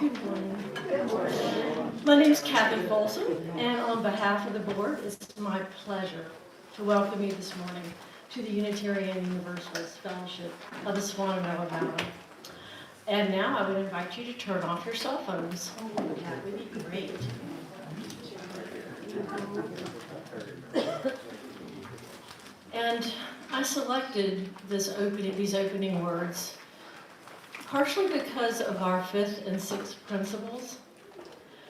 Good morning. My name is Kathy Folsom, and on behalf of the board, it's my pleasure to welcome you this morning to the Unitarian Universalist Fellowship of the Swaneville Valley. And now I would invite you to turn off your cell phones. Oh, that would be great. And I selected these opening words partially because of our 5th and 6th principles,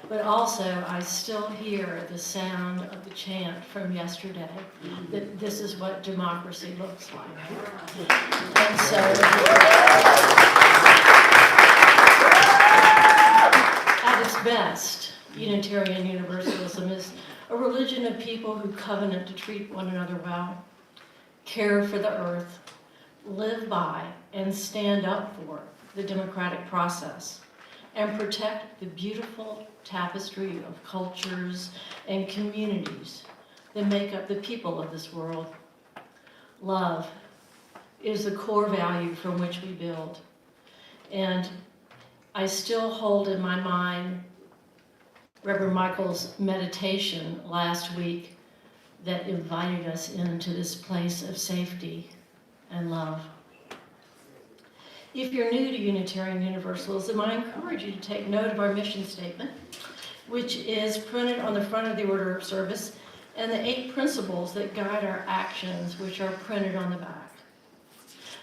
but also I still hear the sound of the chant from yesterday that this is what democracy looks like. And so, at its best, Unitarian Universalism is a religion of people who covenant to treat one another well, care for the earth, live by and stand up for the democratic process, and protect the beautiful tapestry of cultures and communities that make up the people of this world. Love is the core value from which we build. And I still hold in my mind Reverend Michael's meditation last week that invited us into this place of safety and love. If you're new to Unitarian Universalism, I encourage you to take note of our mission statement, which is printed on the front of the order of service, and the 8 principles that guide our actions, which are printed on the back.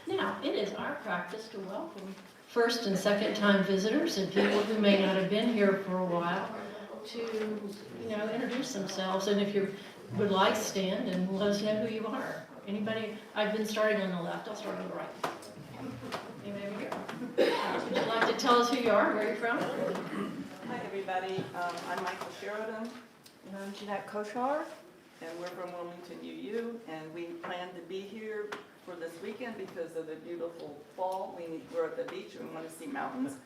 Now, it is our practice to welcome first and second time visitors and people who may not have been here for a while to, introduce themselves. And if you would like, stand and let us know who you are. Anybody? I've been starting on the left. I'll start on the right. Anybody over here? Would you like to tell us who you are, where you're from? Hi, everybody. I'm Michael Sheridan, and I'm Jeanette Koshar, and we're from Wilmington, UU, and we plan to be here for this weekend because of the beautiful fall. We're at the beach and we want to see mountains.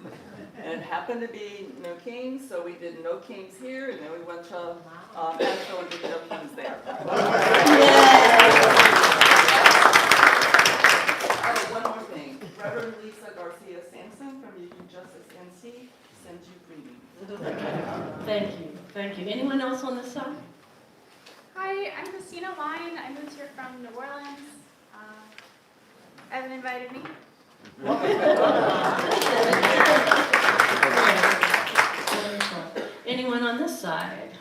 And it happened to be No Kings, so we did No Kings here, and then we went to Asheville and did No Kings there. Oh, one more thing. Reverend Lisa Garcia Sampson from UU Justice NC sends you greetings. Thank you. Anyone else on this side? Hi, I'm Christina Line. I moved here from New Orleans. Evan invited me. Anyone on this side?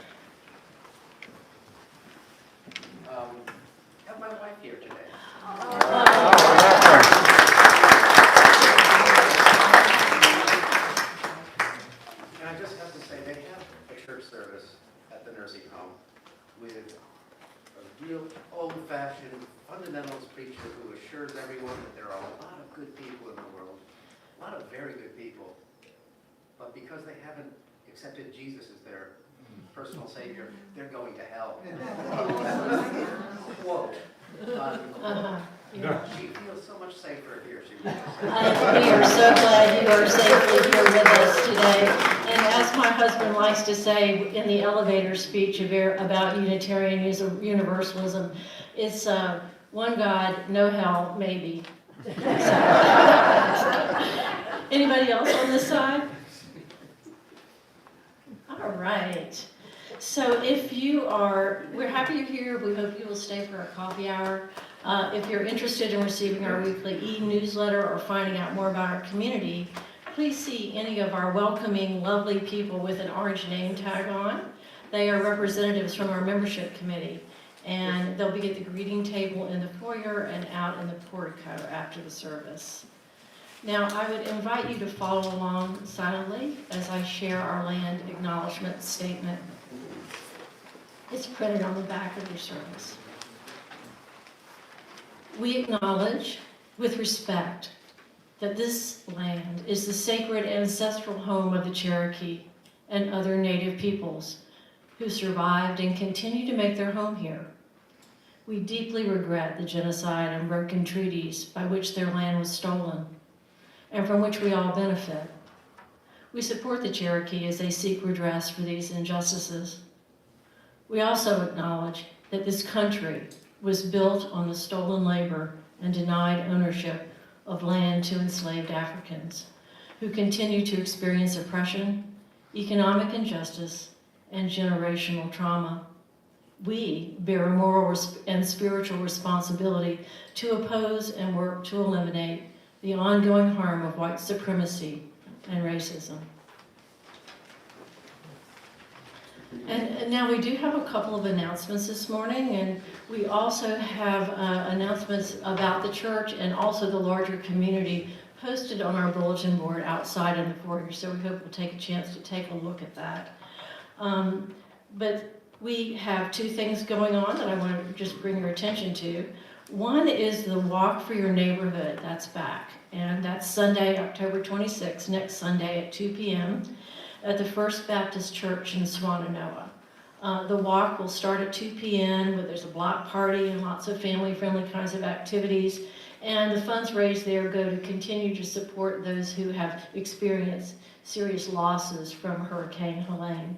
Have my wife here today. And I just have to say, they have a church service at the nursing home with a real old-fashioned fundamentals preacher who assures everyone that there are a lot of good people in the world, a lot of very good people, but because they haven't accepted Jesus as their personal savior, they're going to hell. Quote. She feels so much safer here. We are so glad you are safely here with us today. And as my husband likes to say in the elevator speech about Unitarian Universalism, it's one God, no hell, maybe. Anybody else on this side? All right. So we're happy you're here. We hope you will stay for our coffee hour. If you're interested in receiving our weekly e-newsletter or finding out more about our community, please see any of our welcoming, lovely people with an orange name tag on. They are representatives from our membership committee, and they'll be at the greeting table in the foyer and out in the portico after the service. Now, I would invite you to follow along silently as I share our land acknowledgement statement. It's printed on the back of your service. We acknowledge, with respect, that this land is the sacred ancestral home of the Cherokee and other native peoples who survived and continue to make their home here. We deeply regret the genocide and broken treaties by which their land was stolen and from which we all benefit. We support the Cherokee as they seek redress for these injustices. We also acknowledge that this country was built on the stolen labor and denied ownership of land to enslaved Africans. who continue to experience oppression, economic injustice, and generational trauma. We bear a moral and spiritual responsibility to oppose and work to eliminate the ongoing harm of white supremacy and racism. And now we do have a couple of announcements this morning, and we also have announcements about the church and also the larger community posted on our bulletin board outside in the foyer, so we hope we'll take a chance to take a look at that. But we have two things going on that I want to just bring your attention to. One is the Walk for Your Neighborhood, that's back, and that's Sunday, October 26th, next Sunday at 2 p.m. at the First Baptist Church in Swannanoa. The walk will start at 2 p.m., but there's a block party and lots of family-friendly kinds of activities, and the funds raised there go to continue to support those who have experienced serious losses from Hurricane Helene.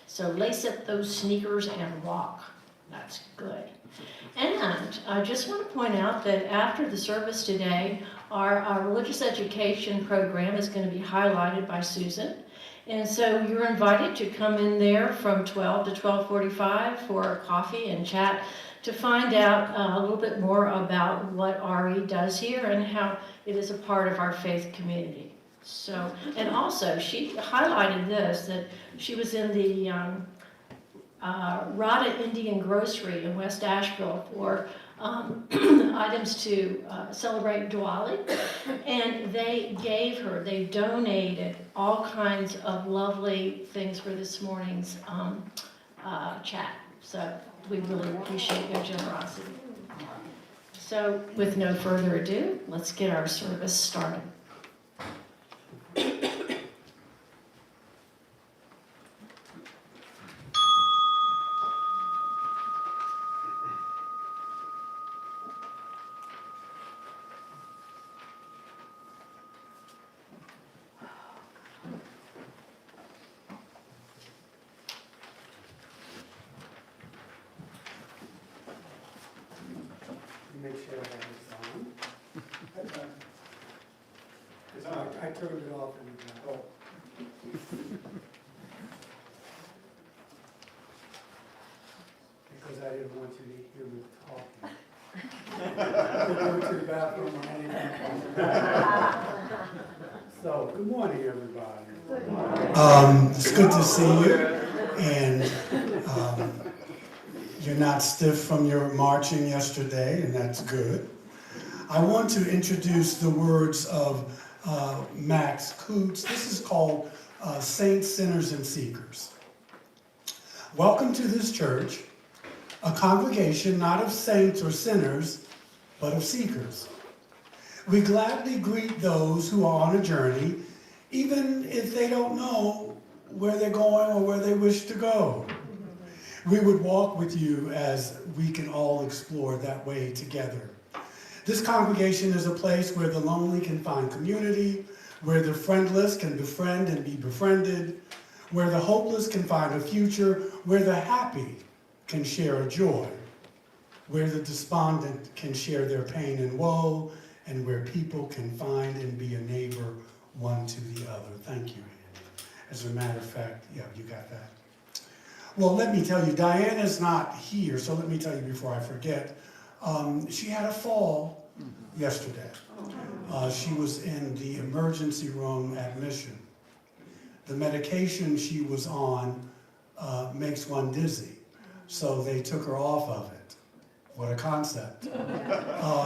So lace up those sneakers and walk. That's good. And I just want to point out that after the service today, our religious education program is going to be highlighted by Susan. And so you're invited to come in there from 12 to 12:45 for a coffee and chat to find out a little bit more about what RE does here and how it is a part of our faith community. So, and also she highlighted this, that she was in the Rada Indian Grocery in West Asheville for items to celebrate Diwali, and they donated all kinds of lovely things for this morning's chat. So we really appreciate your generosity. So with no further ado, let's get our service started. Make sure I have this on. I turned it off and because I didn't want you to hear me talking. I didn't go to the bathroom or anything. So, good morning, everybody. It's good to see you, and you're not stiff from your marching yesterday, and that's good. I want to introduce the words of Max Coots. This is called Saints, Sinners, and Seekers. Welcome to this church, a congregation not of saints or sinners, but of seekers. We gladly greet those who are on a journey, even if they don't know where they're going or where they wish to go. We would walk with you as we can all explore that way together. This congregation is a place where the lonely can find community, where the friendless can befriend and be befriended, where the hopeless can find a future, where the happy can share a joy, where the despondent can share their pain and woe, and where people can find and be a neighbor one to the other. Thank you, Andy. As a matter of fact, yeah, you got that. Well, let me tell you, Diana's not here, so let me tell you before I forget. She had a fall yesterday. She was in the emergency room at Mission. The medication she was on makes one dizzy, so they took her off of it. What a concept.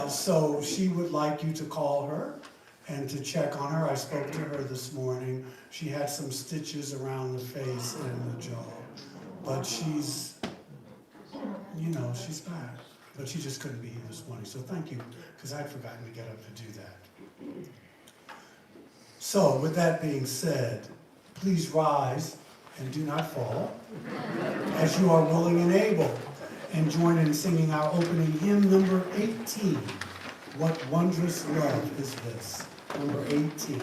So she would like you to call her and to check on her. I spoke to her this morning. She had some stitches around the face and the jaw. But she's back. But she just couldn't be here this morning. So thank you, because I'd forgotten to get up to do that. So with that being said, please rise and do not fall, as you are willing and able, and join in singing our opening hymn, number 18. What wondrous love is this? Number 18.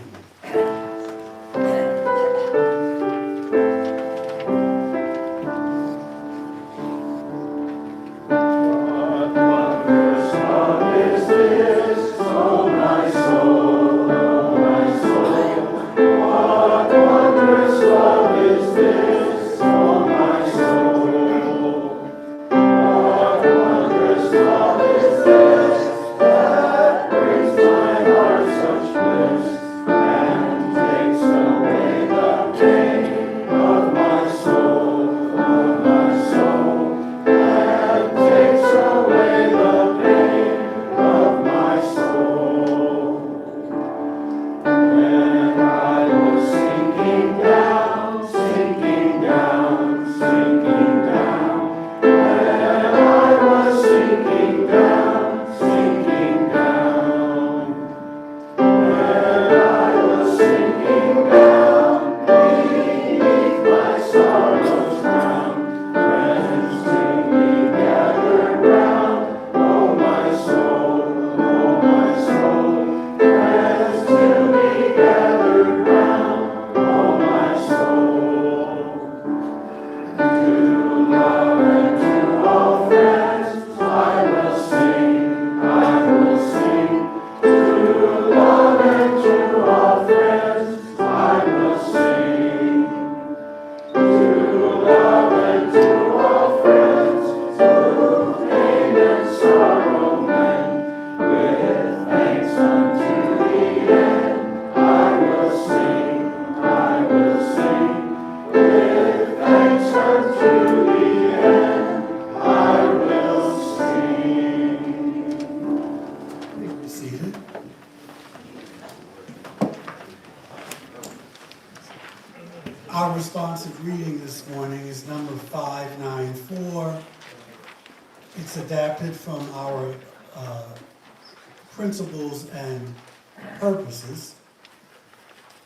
Our responsive reading this morning is number 594. It's adapted from our principles and purposes,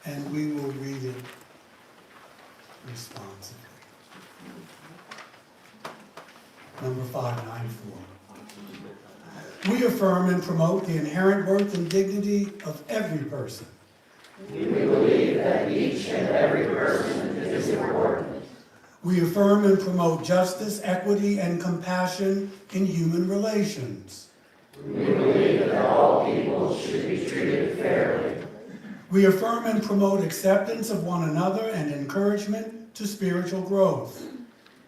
and we will read it responsively. Number 594. We affirm and promote the inherent worth and dignity of every person. We believe that each and every person is important. We affirm and promote justice, equity, and compassion in human relations. We believe that all people should be treated fairly. We affirm and promote acceptance of one another and encouragement to spiritual growth.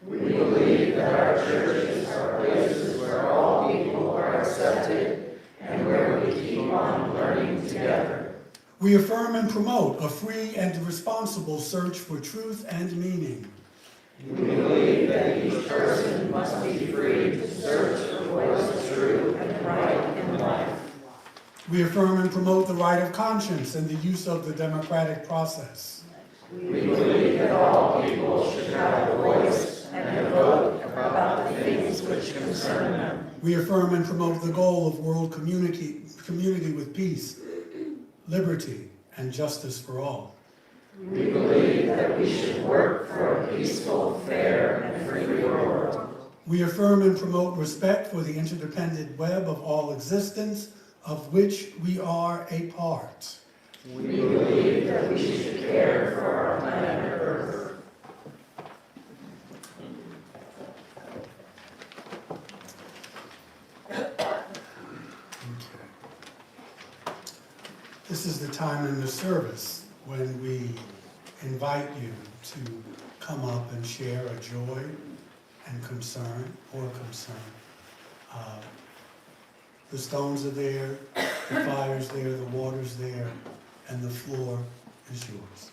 We believe that our churches are places where all people are accepted and where we keep on learning together. We affirm and promote a free and responsible search for truth and meaning. We believe that each person must be free to search for what is true and right in life. We affirm and promote the right of conscience and the use of the democratic process. We believe that all people should have a voice and a vote about the things which concern them. We affirm and promote the goal of world community with peace, liberty, and justice for all. We believe that we should work for a peaceful, fair, and free world. We affirm and promote respect for the interdependent web of all existence, of which we are a part. We believe that we should care for our planet Earth. This is the time in the service when we invite you to come up and share a joy and concern or concern. The stones are there, the fire's there, the water's there, and the floor is yours.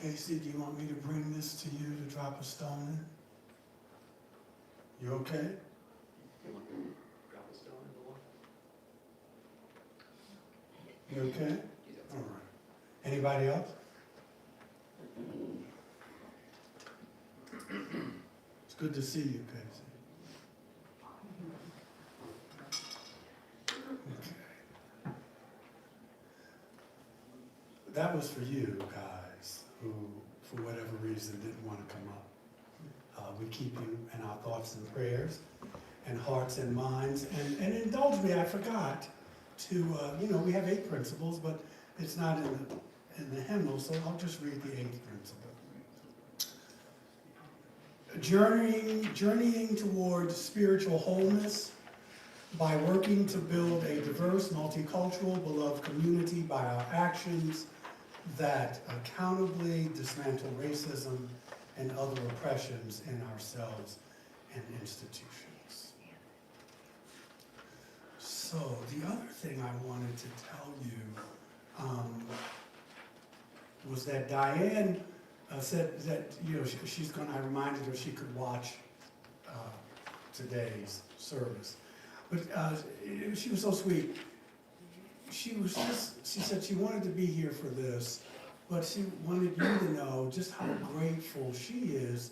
Casey, do you want me to bring this to you to drop a stone in? You okay? Drop a stone in the water. You okay? All right. Anybody else? It's good to see you, Casey. Okay. That was for you guys who, for whatever reason, didn't want to come up. We keep you in our thoughts and prayers and hearts and minds. And indulge me, I forgot to, we have 8 principles, but it's not in the hymnal, so I'll just read the 8th principle. Journeying towards spiritual wholeness by working to build a diverse, multicultural, beloved community by our actions that accountably dismantle racism and other oppressions in ourselves and institutions. So the other thing I wanted to tell you was that Diane said that, she's going to, I reminded her she could watch today's service. But she was so sweet. She said she wanted to be here for this, but she wanted you to know just how grateful she is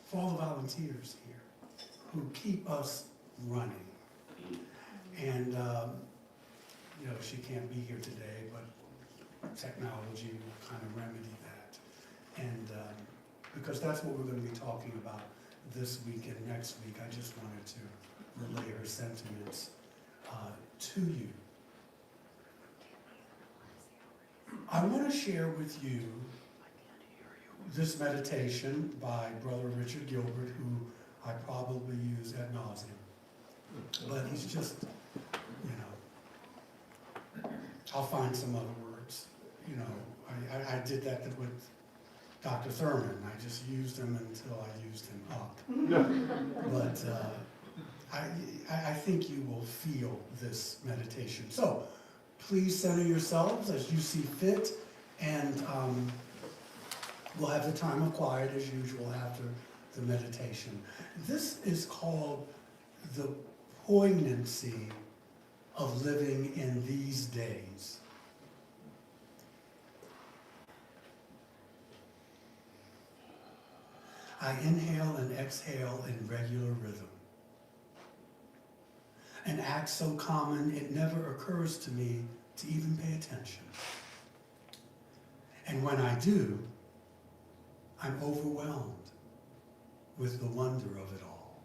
for all the volunteers here who keep us running. And, she can't be here today, but technology will kind of remedy that. And because that's what we're going to be talking about this week and next week, I just wanted to relay her sentiments to you. I want to share with you this meditation by Brother Richard Gilbert, who I probably use ad nauseum. But he's just, I'll find some other words. I did that with Dr. Thurman. I just used him until I used him up. But I think you will feel this meditation. So please center yourselves as you see fit, and we'll have the time of quiet as usual after the meditation. This is called the poignancy of living in these days. I inhale and exhale in regular rhythm. An act so common it never occurs to me to even pay attention. And when I do, I'm overwhelmed with the wonder of it all.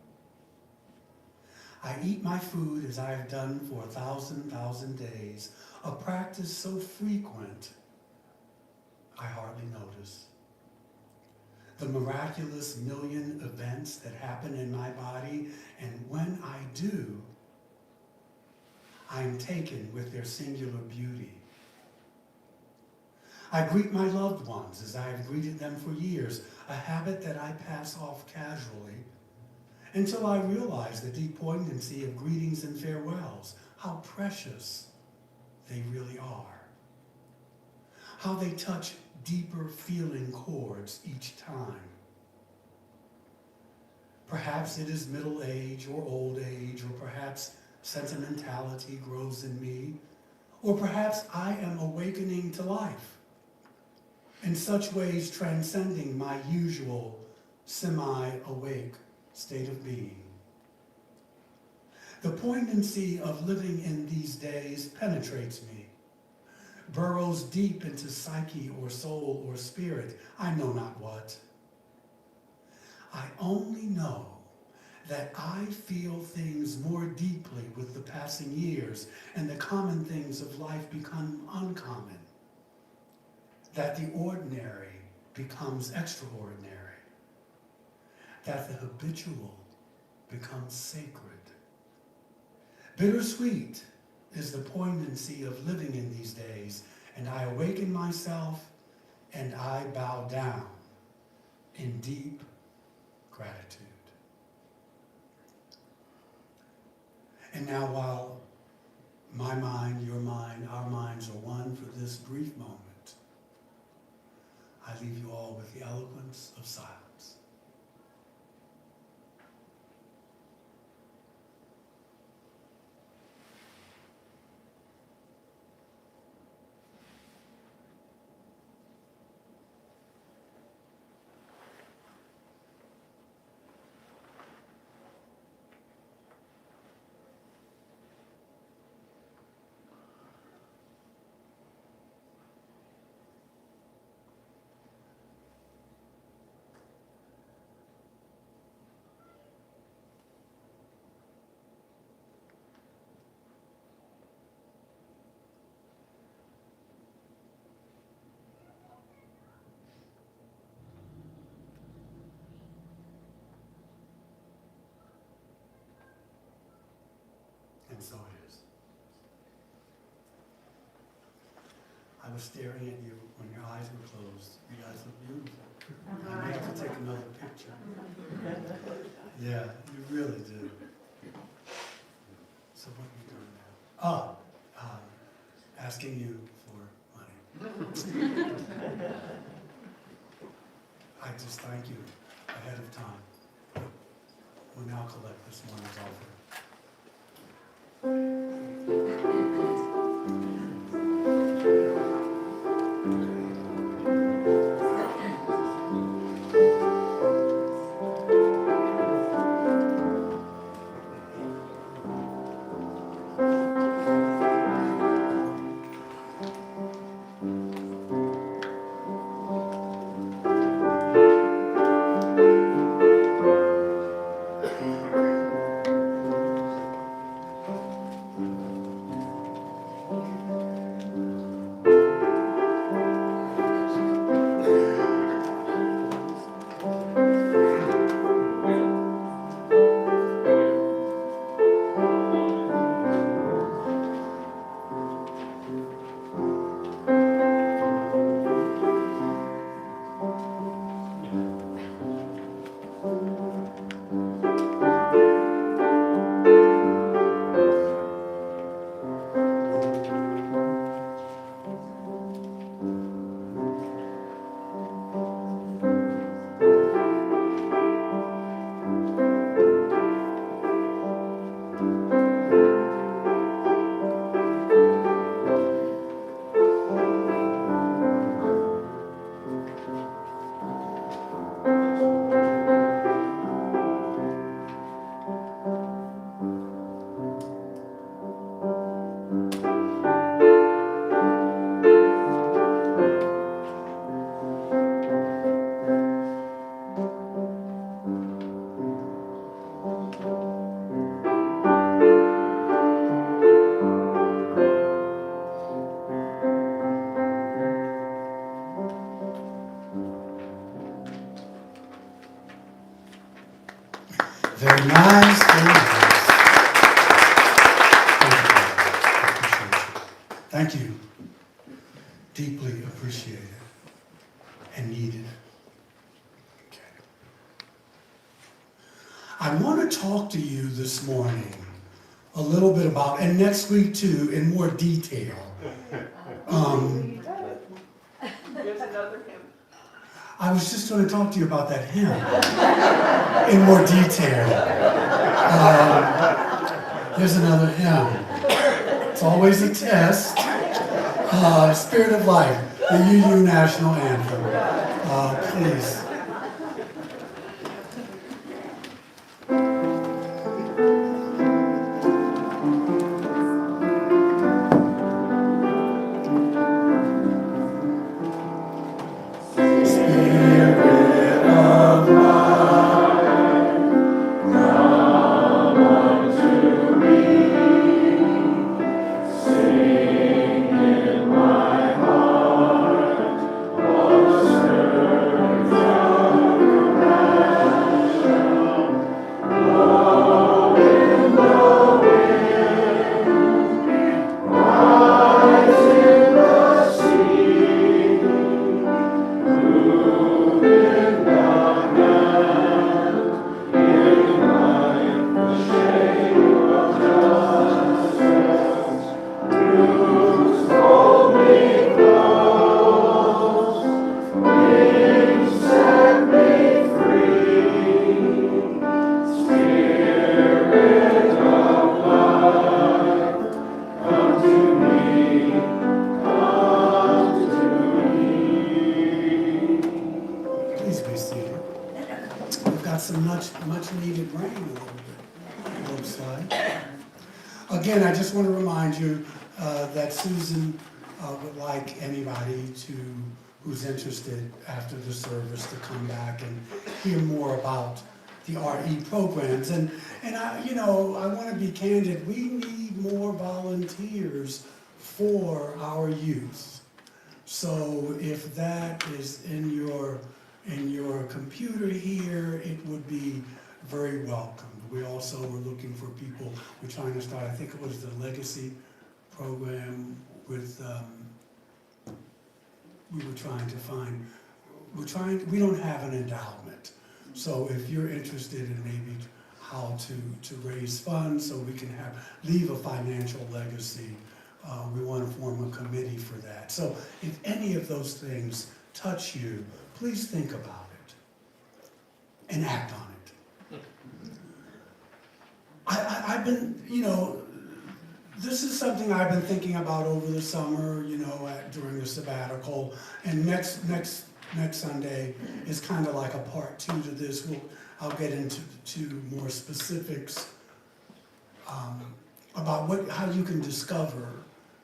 I eat my food as I have done for 1,000 days, a practice so frequent I hardly notice. The miraculous million events that happen in my body, and when I do, I am taken with their singular beauty. I greet my loved ones as I have greeted them for years, a habit that I pass off casually, until I realize the deep poignancy of greetings and farewells, how precious they really are, how they touch deeper feeling chords each time. Perhaps it is middle age or old age, or perhaps sentimentality grows in me, or perhaps I am awakening to life, in such ways transcending my usual semi-awake state of being. The poignancy of living in these days penetrates me, burrows deep into psyche or soul or spirit, I know not what. I only know that I feel things more deeply with the passing years, and the common things of life become uncommon, that the ordinary becomes extraordinary, that the habitual becomes sacred. Bittersweet is the poignancy of living in these days, and I awaken myself and I bow down in deep gratitude. And now, while my mind, your mind, our minds are one for this brief moment, I leave you all with the eloquence of silence. And so it is. I was staring at you when your eyes were closed. You guys look beautiful. I may have to take another picture. Yeah, you really do. So what are you doing now? Asking you for money. I just thank you ahead of time. We'll now collect this morning's offering. Very nice, very nice. Thank you. Deeply appreciated and needed. Okay. I want to talk to you this morning a little bit about, and next week too, in more detail. Here's another hymn. I was just going to talk to you about that hymn in more detail. Here's another hymn. It's always a test. Spirit of Life, the UU National Anthem. Please. Sing in my heart, oh, serve some much needed rain a little bit, it looks like. Again, I just want to remind you that Susan would like anybody who's interested after the service to come back and hear more about the RE programs. And I want to be candid, we need more volunteers for our youth. So if that is in your computer here, it would be very welcome. We also were looking for people, we're trying to start, I think it was the Legacy program with, we don't have an endowment. So if you're interested in maybe how to raise funds so we can leave a financial legacy, we want to form a committee for that. So if any of those things touch you, please think about it and act on it. I've been, this is something I've been thinking about over the summer, during the sabbatical. And next Sunday is kind of like a part 2 to this. I'll get into more specifics about how you can discover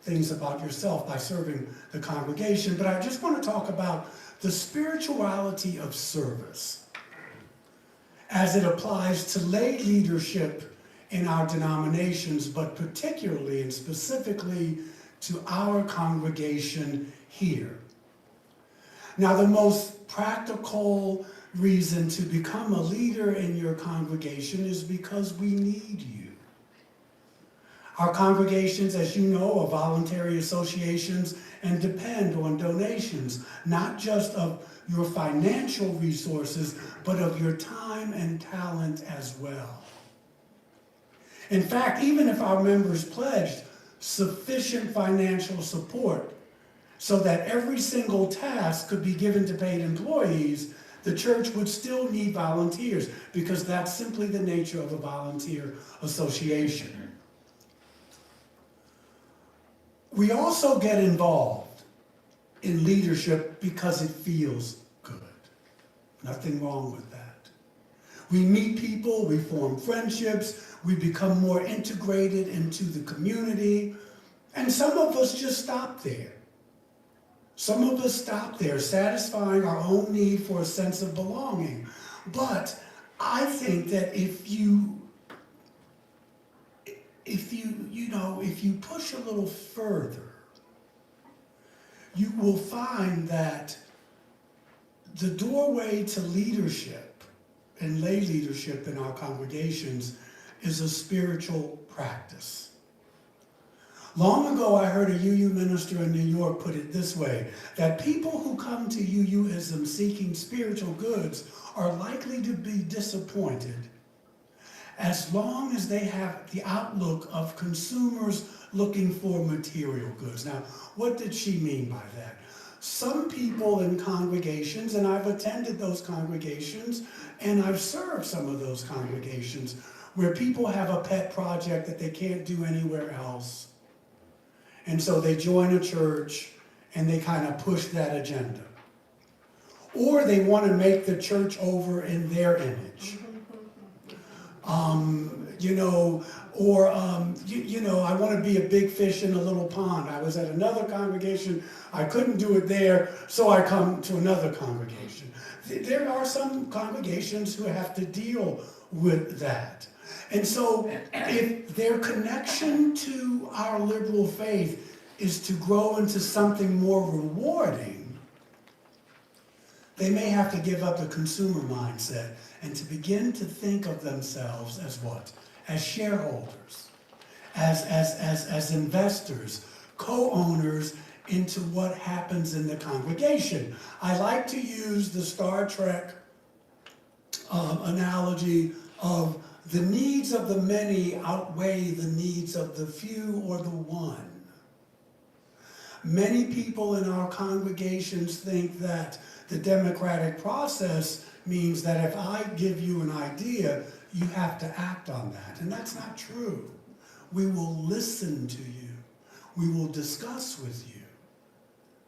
things about yourself by serving the congregation. But I just want to talk about the spirituality of service as it applies to lay leadership in our denominations, but particularly and specifically to our congregation here. Now, the most practical reason to become a leader in your congregation is because we need you. Our congregations, as you know, are voluntary associations and depend on donations, not just of your financial resources, but of your time and talent as well. In fact, even if our members pledged sufficient financial support so that every single task could be given to paid employees, the church would still need volunteers because that's simply the nature of a volunteer association. We also get involved in leadership because it feels good. Nothing wrong with that. We meet people, we form friendships, we become more integrated into the community, and some of us just stop there. Some of us stop there, satisfying our own need for a sense of belonging. But I think that if you push a little further, you will find that the doorway to leadership and lay leadership in our congregations is a spiritual practice. Long ago, I heard a UU minister in New York put it this way, that people who come to UUism seeking spiritual goods are likely to be disappointed as long as they have the outlook of consumers looking for material goods. Now, what did she mean by that? Some people in congregations, and I've attended those congregations, and I've served some of those congregations, where people have a pet project that they can't do anywhere else. And so they join a church and they kind of push that agenda. Or they want to make the church over in their image. I want to be a big fish in a little pond. I was at another congregation, I couldn't do it there, so I come to another congregation. There are some congregations who have to deal with that. And so if their connection to our liberal faith is to grow into something more rewarding, they may have to give up the consumer mindset and to begin to think of themselves as what? As shareholders, as investors, co-owners into what happens in the congregation. I like to use the Star Trek analogy of the needs of the many outweigh the needs of the few or the one. Many people in our congregations think that the democratic process means that if I give you an idea, you have to act on that. And that's not true. We will listen to you. We will discuss with you.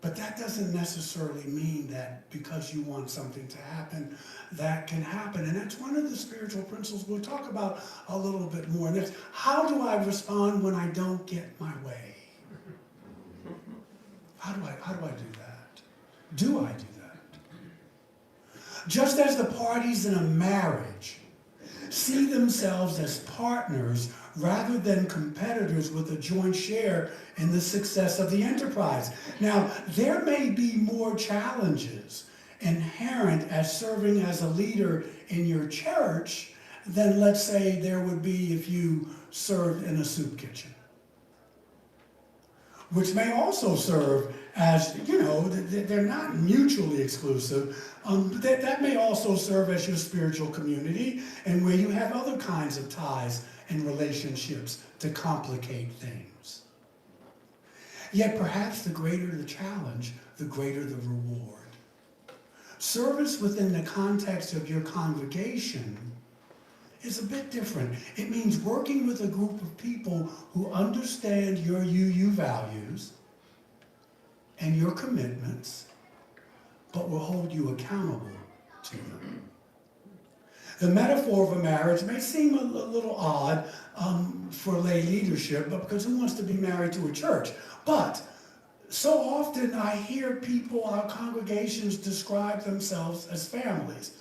But that doesn't necessarily mean that because you want something to happen, that can happen. And that's one of the spiritual principles we'll talk about a little bit more. And that's, how do I respond when I don't get my way? How do I do that? Do I do that? Just as the parties in a marriage see themselves as partners rather than competitors with a joint share in the success of the enterprise. Now, there may be more challenges inherent as serving as a leader in your church than, let's say, there would be if you served in a soup kitchen, which may also serve as, you know, they're not mutually exclusive. That may also serve as your spiritual community, and where you have other kinds of ties and relationships to complicate things. Yet perhaps the greater the challenge, the greater the reward. Service within the context of your congregation is a bit different. It means working with a group of people who understand your UU values and your commitments, but will hold you accountable to them. The metaphor of a marriage may seem a little odd for lay leadership, but because who wants to be married to a church? But so often I hear people, our congregations, describe themselves as families.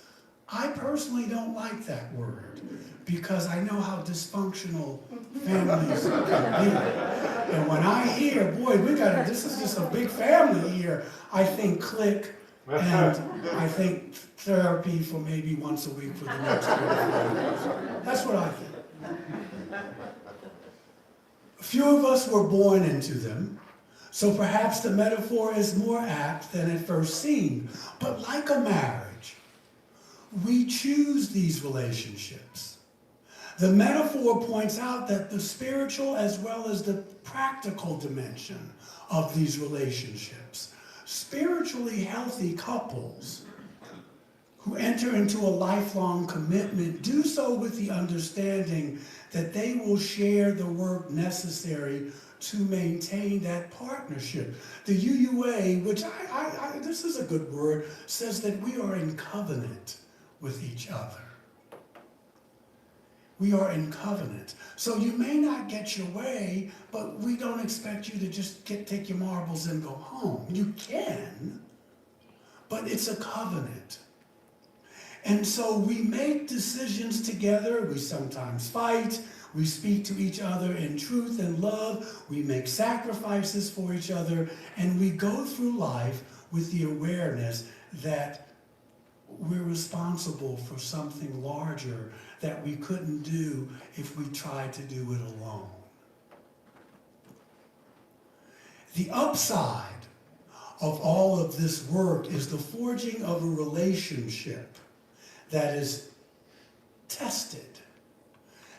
I personally don't like that word because I know how dysfunctional families can be. And when I hear, boy, this is just a big family here, I think click, and I think therapy for maybe once a week for the next 3 or 4 years. That's what I think. Few of us were born into them, so perhaps the metaphor is more apt than it first seemed. But like a marriage, we choose these relationships. The metaphor points out that the spiritual as well as the practical dimension of these relationships. Spiritually healthy couples who enter into a lifelong commitment do so with the understanding that they will share the work necessary to maintain that partnership. The UUA, which this is a good word, says that we are in covenant with each other. We are in covenant. So you may not get your way, but we don't expect you to just take your marbles and go home. You can, but it's a covenant. And so we make decisions together. We sometimes fight. We speak to each other in truth and love. We make sacrifices for each other. And we go through life with the awareness that we're responsible for something larger that we couldn't do if we tried to do it alone. The upside of all of this work is the forging of a relationship that is tested,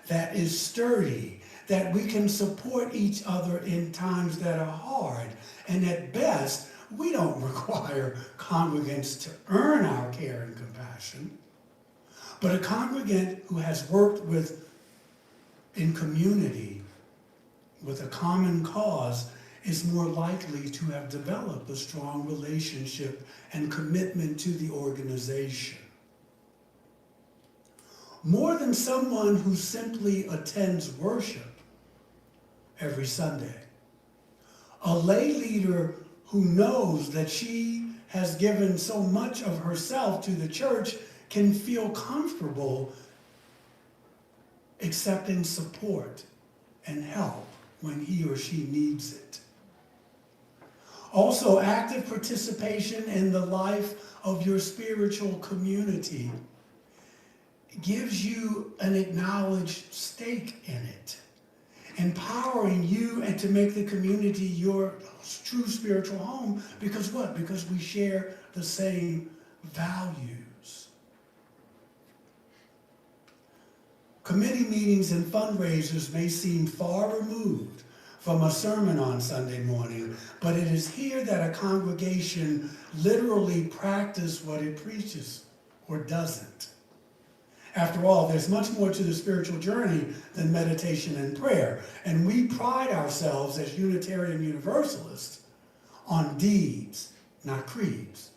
that is sturdy, that we can support each other in times that are hard. And at best, we don't require congregants to earn our care and compassion, but a congregant who has worked in community with a common cause is more likely to have developed a strong relationship and commitment to the organization. More than someone who simply attends worship every Sunday. A lay leader who knows that she has given so much of herself to the church can feel comfortable accepting support and help when he or she needs it. Also, active participation in the life of your spiritual community gives you an acknowledged stake in it, empowering you and to make the community your true spiritual home. Because what? Because we share the same values. Committee meetings and fundraisers may seem far removed from a sermon on Sunday morning, but it is here that a congregation literally practices what it preaches or doesn't. After all, there's much more to the spiritual journey than meditation and prayer. And we pride ourselves as Unitarian Universalists on deeds, not creeds.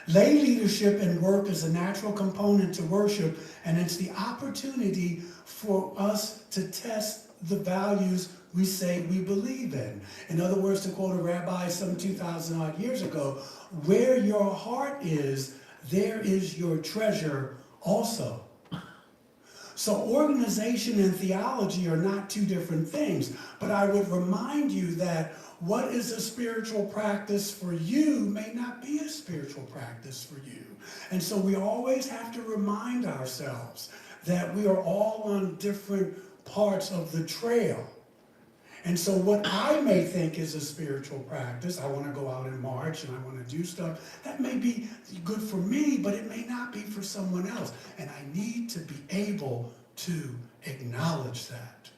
Lay leadership and work is a natural component to worship, and it's the opportunity for us to test the values we say we believe in. In other words, to quote a rabbi some 2,000 odd years ago, where your heart is, there is your treasure also. So organization and theology are not two different things, but I would remind you that what is a spiritual practice for you may not be a spiritual practice for you. And so we always have to remind ourselves that we are all on different parts of the trail. And so what I may think is a spiritual practice, I want to go out and march and I want to do stuff, that may be good for me, but it may not be for someone else. And I need to be able to acknowledge that.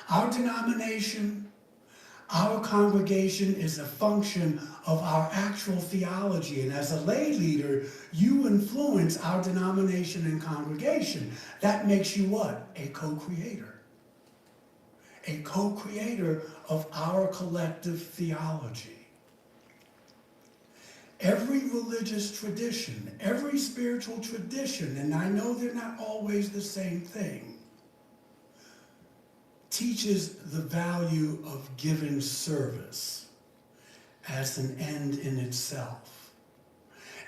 Our denomination, our congregation is a function of our actual theology. And as a lay leader, you influence our denomination and congregation. That makes you what? A co-creator. A co-creator of our collective theology. Every religious tradition, every spiritual tradition, and I know they're not always the same thing, teaches the value of giving service as an end in itself.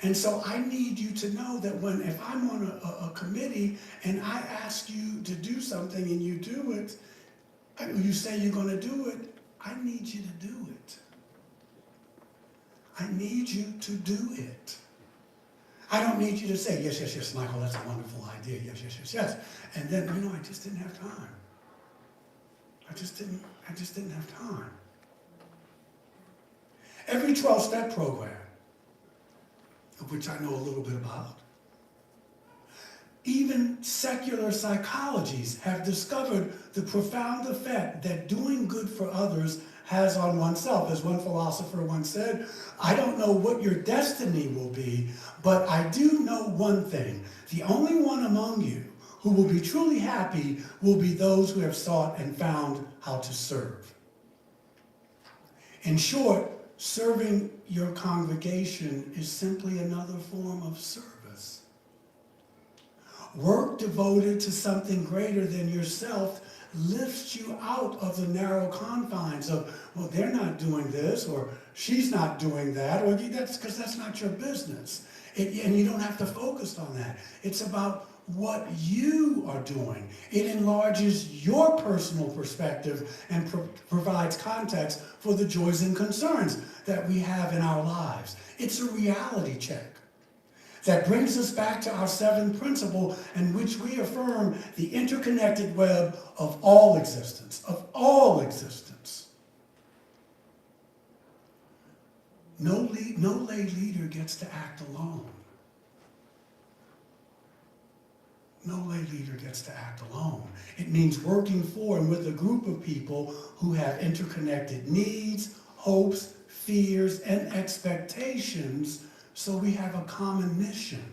And so I need you to know that if I'm on a committee and I ask you to do something and you do it, you say you're going to do it, I need you to do it. I need you to do it. I don't need you to say, yes, yes, yes, Michael, that's a wonderful idea, yes, yes, yes, yes. And then, I just didn't have time. I just didn't have time. Every 12-step program, of which I know a little bit about, even secular psychologies have discovered the profound effect that doing good for others has on oneself. As one philosopher once said, I don't know what your destiny will be, but I do know one thing. The only one among you who will be truly happy will be those who have sought and found how to serve. In short, serving your congregation is simply another form of service. Work devoted to something greater than yourself lifts you out of the narrow confines of, well, they're not doing this, or she's not doing that, or that's because that's not your business. And you don't have to focus on that. It's about what you are doing. It enlarges your personal perspective and provides context for the joys and concerns that we have in our lives. It's a reality check that brings us back to our seventh principle, in which we affirm the interconnected web of all existence, of all existence. No lay leader gets to act alone. No lay leader gets to act alone. It means working for and with a group of people who have interconnected needs, hopes, fears, and expectations, so we have a common mission.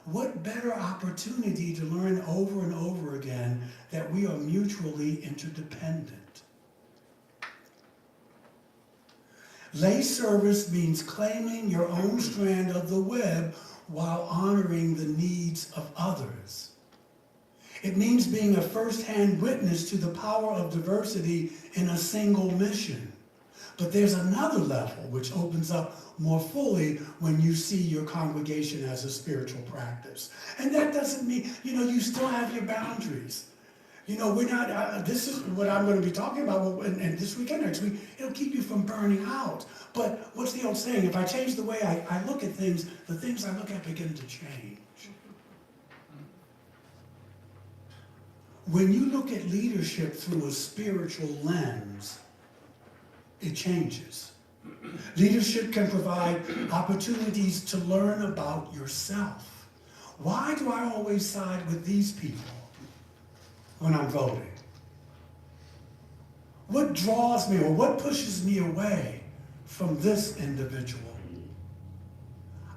What better opportunity to learn over and over again that we are mutually interdependent? Lay service means claiming your own strand of the web while honoring the needs of others. It means being a first-hand witness to the power of diversity in a single mission. But there's another level which opens up more fully when you see your congregation as a spiritual practice. And that doesn't mean, you still have your boundaries. We're not, this is what I'm going to be talking about, and this weekend, next week, it'll keep you from burning out. But what's the old saying? If I change the way I look at things, the things I look at begin to change. When you look at leadership through a spiritual lens, it changes. Leadership can provide opportunities to learn about yourself. Why do I always side with these people when I'm voting? What draws me or what pushes me away from this individual?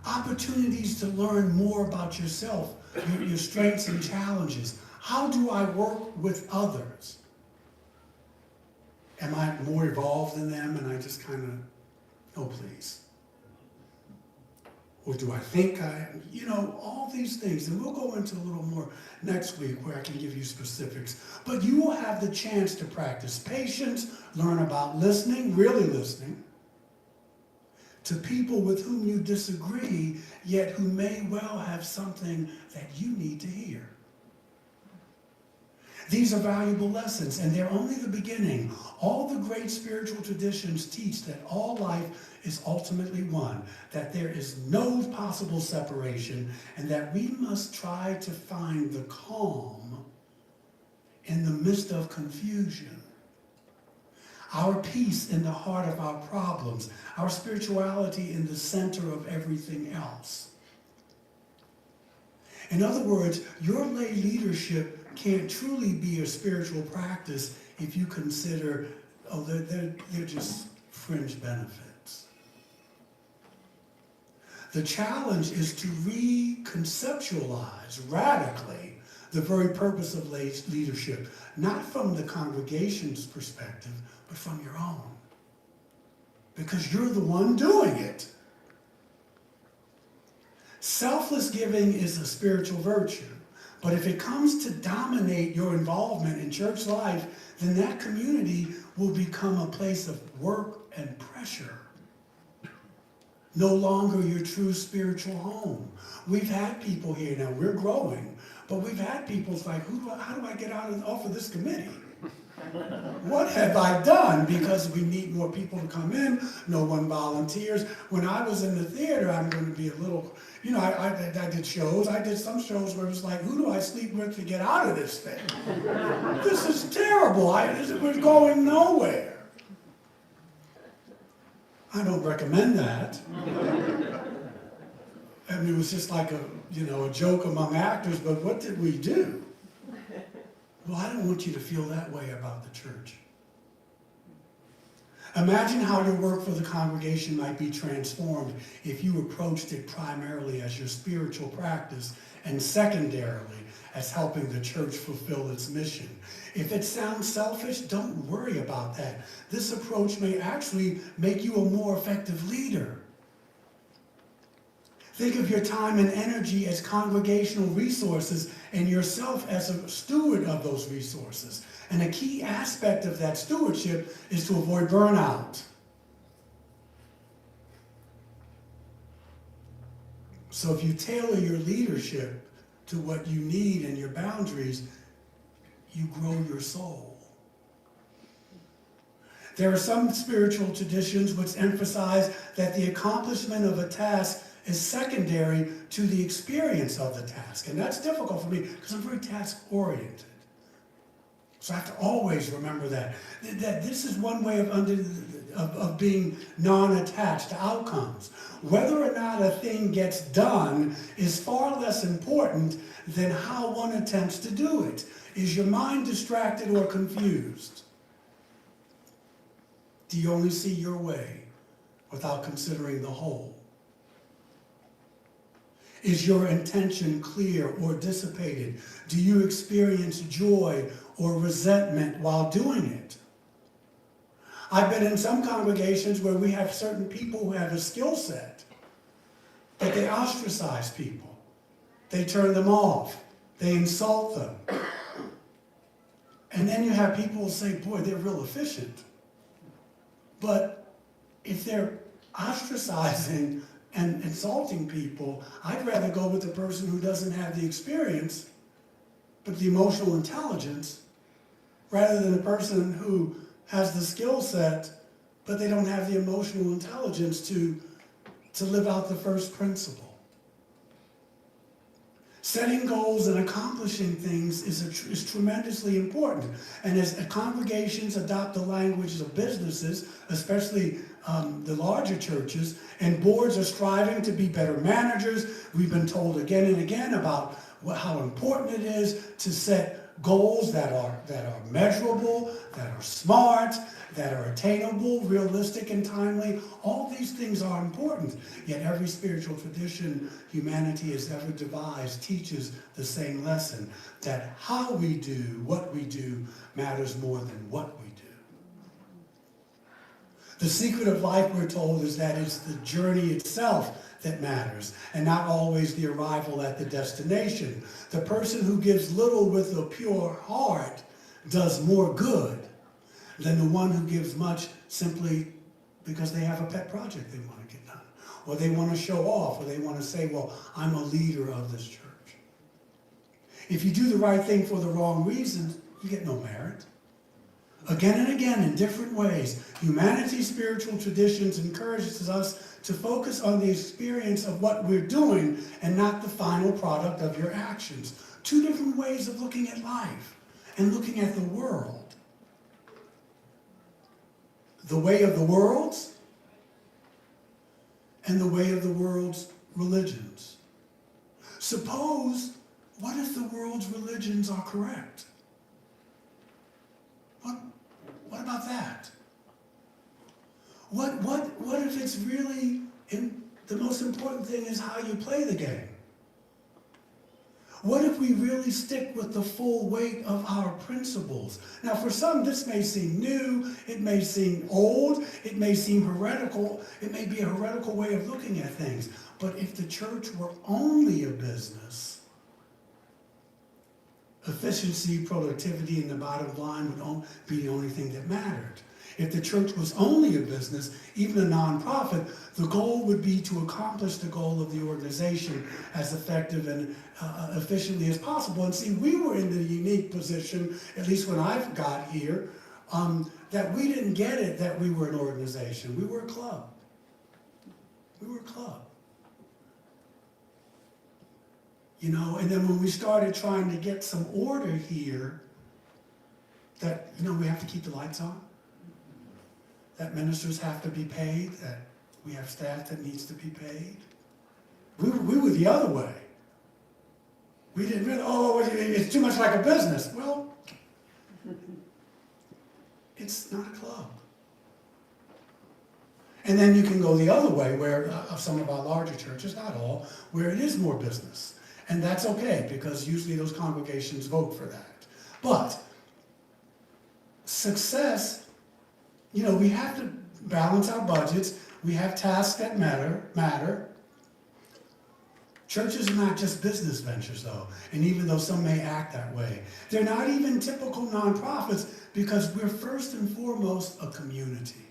Opportunities to learn more about yourself, your strengths and challenges. How do I work with others? Am I more evolved than them and I just kind of, no please? Or do I think I am? You know, all these things. And we'll go into a little more next week where I can give you specifics. But you will have the chance to practice patience, learn about listening, really listening, to people with whom you disagree, yet who may well have something that you need to hear. These are valuable lessons, and they're only the beginning. All the great spiritual traditions teach that all life is ultimately one, that there is no possible separation, and that we must try to find the calm in the midst of confusion. Our peace in the heart of our problems, our spirituality in the center of everything else. In other words, your lay leadership can't truly be a spiritual practice if you consider, oh, they're just fringe benefits. The challenge is to reconceptualize radically the very purpose of lay leadership, not from the congregation's perspective, but from your own. Because you're the one doing it. Selfless giving is a spiritual virtue. But if it comes to dominate your involvement in church life, then that community will become a place of work and pressure. No longer your true spiritual home. We've had people here now, we're growing, but we've had people like, how do I get off of this committee? What have I done? Because we need more people to come in, no one volunteers. When I was in the theater, I'm going to be a little, you know, I did shows. I did some shows where it was like, who do I sleep with to get out of this thing? This is terrible. We're going nowhere. I don't recommend that. I mean, it was just like a joke among actors, but what did we do? Well, I don't want you to feel that way about the church. Imagine how your work for the congregation might be transformed if you approached it primarily as your spiritual practice and secondarily as helping the church fulfill its mission. If it sounds selfish, don't worry about that. This approach may actually make you a more effective leader. Think of your time and energy as congregational resources and yourself as a steward of those resources. And a key aspect of that stewardship is to avoid burnout. So if you tailor your leadership to what you need and your boundaries, you grow your soul. There are some spiritual traditions which emphasize that the accomplishment of a task is secondary to the experience of the task. And that's difficult for me because I'm very task-oriented. So I have to always remember that this is one way of being non-attached to outcomes. Whether or not a thing gets done is far less important than how one attempts to do it. Is your mind distracted or confused? Do you only see your way without considering the whole? Is your intention clear or dissipated? Do you experience joy or resentment while doing it? I've been in some congregations where we have certain people who have a skill set, but they ostracize people. They turn them off. They insult them. And then you have people who say, boy, they're real efficient. But if they're ostracizing and insulting people, I'd rather go with the person who doesn't have the experience, but the emotional intelligence, rather than the person who has the skill set, but they don't have the emotional intelligence to live out the first principle. Setting goals and accomplishing things is tremendously important. And as congregations adopt the language of businesses, especially the larger churches, and boards are striving to be better managers, we've been told again and again about how important it is to set goals that are measurable, that are smart, that are attainable, realistic, and timely. All these things are important. Yet every spiritual tradition humanity has ever devised teaches the same lesson, that how we do what we do matters more than what we do. The secret of life, we're told, is that it's the journey itself that matters, and not always the arrival at the destination. The person who gives little with a pure heart does more good than the one who gives much simply because they have a pet project they want to get done, or they want to show off, or they want to say, well, I'm a leader of this church. If you do the right thing for the wrong reasons, you get no merit. Again and again, in different ways, humanity's spiritual traditions encourages us to focus on the experience of what we're doing and not the final product of your actions. Two different ways of looking at life and looking at the world. The way of the world's and the way of the world's religions. Suppose, what if the world's religions are correct? What about that? What if it's really, the most important thing is how you play the game? What if we really stick with the full weight of our principles? Now, for some, this may seem new, it may seem old, it may seem heretical, it may be a heretical way of looking at things. But if the church were only a business, efficiency, productivity, and the bottom line would be the only thing that mattered. If the church was only a business, even a nonprofit, the goal would be to accomplish the goal of the organization as effective and efficiently as possible. And see, we were in the unique position, at least when I got here, that we didn't get it that we were an organization. We were a club. We were a club. You know, and then when we started trying to get some order here, that, you know, we have to keep the lights on, that ministers have to be paid, that we have staff that needs to be paid. We were the other way. We didn't really, it's too much like a business. Well, it's not a club. And then you can go the other way, where of some of our larger churches, not all, where it is more business. And that's okay, because usually those congregations vote for that. But success, you know, we have to balance our budgets. We have tasks that matter. Churches are not just business ventures, though. And even though some may act that way, they're not even typical nonprofits, because we're first and foremost a community.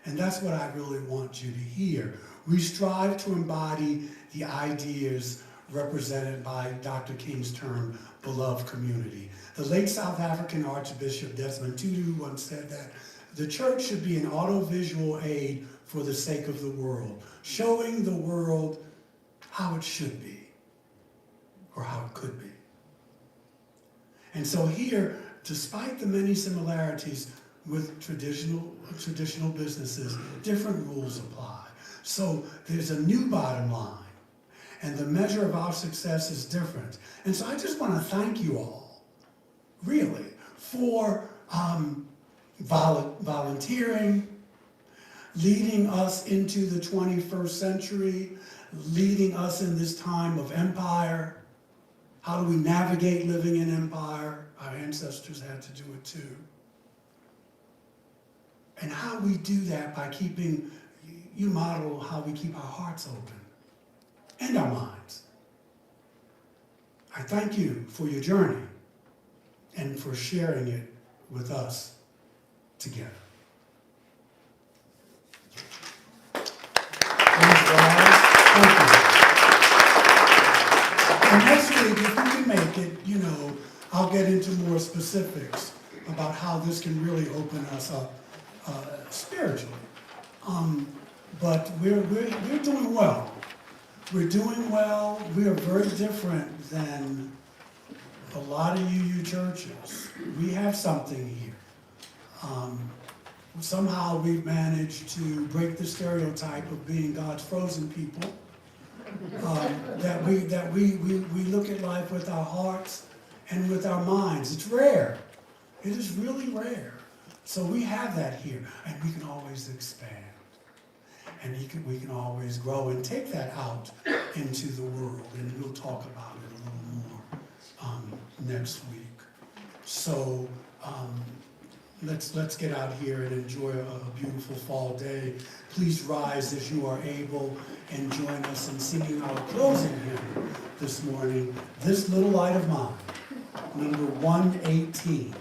And that's what I really want you to hear. We strive to embody the ideas represented by Dr. King's term, beloved community. The late South African Archbishop Desmond Tutu once said that the church should be an audiovisual aid for the sake of the world, showing the world how it should be, or how it could be. And so here, despite the many similarities with traditional businesses, different rules apply. So there's a new bottom line, and the measure of our success is different. And so I just want to thank you all, really, for volunteering, leading us into the 21st century, leading us in this time of empire. How do we navigate living in empire? Our ancestors had to do it too. And how we do that by keeping, you model how we keep our hearts open and our minds. I thank you for your journey and for sharing it with us together. Thanks, guys. Thank you. And next week, if we can make it, you know, I'll get into more specifics about how this can really open us up spiritually. But we're doing well. We're doing well. We are very different than a lot of UU churches. We have something here. Somehow we've managed to break the stereotype of being God's frozen people. That we look at life with our hearts and with our minds. It's rare. It is really rare. So we have that here, and we can always expand. And we can always grow and take that out into the world. And we'll talk about it a little more next week. So let's get out here and enjoy a beautiful fall day. Please rise as you are able and join us in singing our closing hymn this morning, This Little Light of Mine, number 118.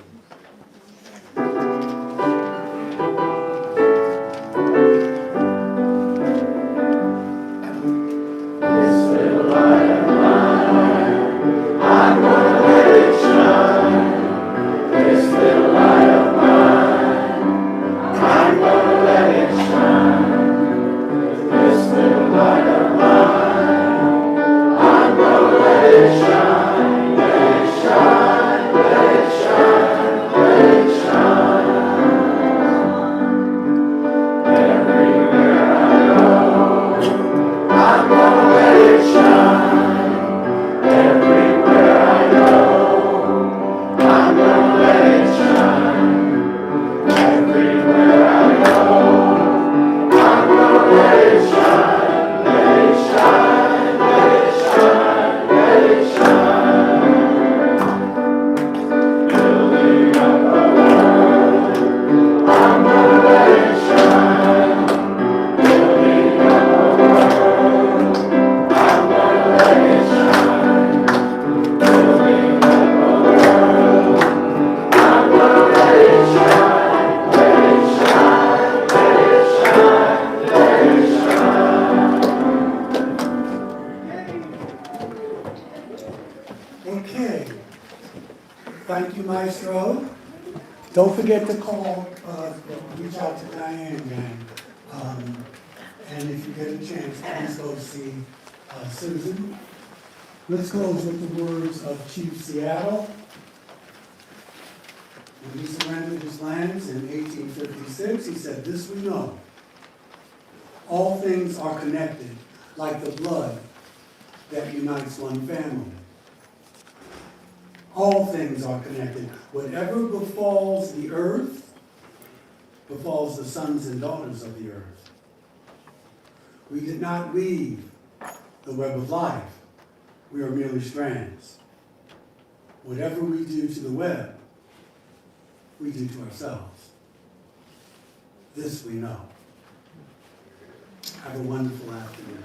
Okay, thank you, Maestro. Don't forget to call, reach out to Diane, gang. And if you get a chance, please go see Susan. Let's close with the words of Chief Seattle. When he surrendered his lands in 1856, he said, "This we know. All things are connected, like the blood that unites one family. All things are connected. Whatever befalls the earth, befalls the sons and daughters of the earth. We did not weave the web of life. We are merely strands. Whatever we do to the web, we do to ourselves. This we know." Have a wonderful afternoon.